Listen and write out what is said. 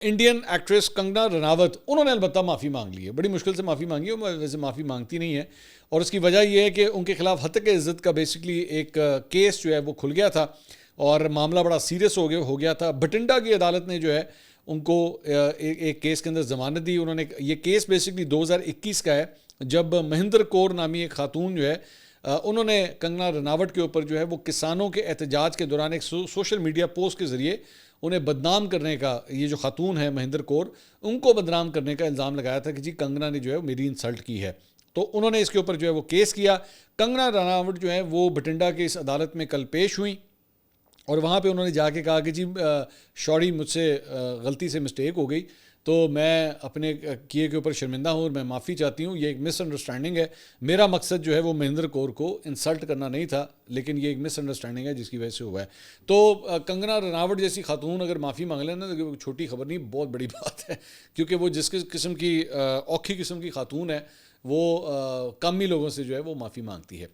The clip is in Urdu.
انڈین ایکٹریس کنگنا رناوت، انہوں نے البتہ معافی مانگ لی ہے، بڑی مشکل سے معافی مانگی ہے، وہ ویسے معافی مانگتی نہیں ہے، اور اس کی وجہ یہ ہے کہ ان کے خلاف ہتک عزت کا بیسکلی ایک کیس جو ہے وہ کھل گیا تھا، اور معاملہ بڑا سیریس ہو گیا تھا۔ بھٹنڈا کی عدالت نے جو ہے ان کو ایک کیس کے اندر ضمانت دی۔ انہوں نے یہ کیس بیسکلی 2021 کا ہے، جب مہندر کور نامی ایک خاتون جو ہے، انہوں نے کنگنا رناوٹ کے اوپر جو ہے وہ کسانوں کے احتجاج کے دوران ایک سوشل میڈیا پوسٹ کے ذریعے انہیں بدنام کرنے کا، یہ جو خاتون ہے مہندر کور، ان کو بدنام کرنے کا الزام لگایا تھا کہ جی کنگنا نے جو ہے میری انسلٹ کی ہے۔ تو انہوں نے اس کے اوپر جو ہے وہ کیس کیا۔ کنگنا رناوٹ جو ہے وہ بھٹنڈا کے اس عدالت میں کل پیش ہوئیں، اور وہاں پہ انہوں نے جا کے کہا کہ جی شوری مجھ سے غلطی سے مسٹیک ہو گئی، تو میں اپنے کیے کے اوپر شرمندہ ہوں اور میں معافی چاہتی ہوں، یہ ایک مس انڈرسٹینڈنگ ہے، میرا مقصد جو ہے وہ مہندر کور کو انسلٹ کرنا نہیں تھا، لیکن یہ ایک مس انڈرسٹینڈنگ ہے جس کی وجہ سے ہوا ہے۔ تو کنگنا رناوٹ جیسی خاتون اگر معافی مانگ لیں نا تو چھوٹی خبر نہیں، بہت بڑی بات ہے، کیونکہ وہ جس قسم کی اوکھی قسم کی خاتون ہے، وہ کم ہی لوگوں سے جو ہے وہ معافی مانگتی ہے۔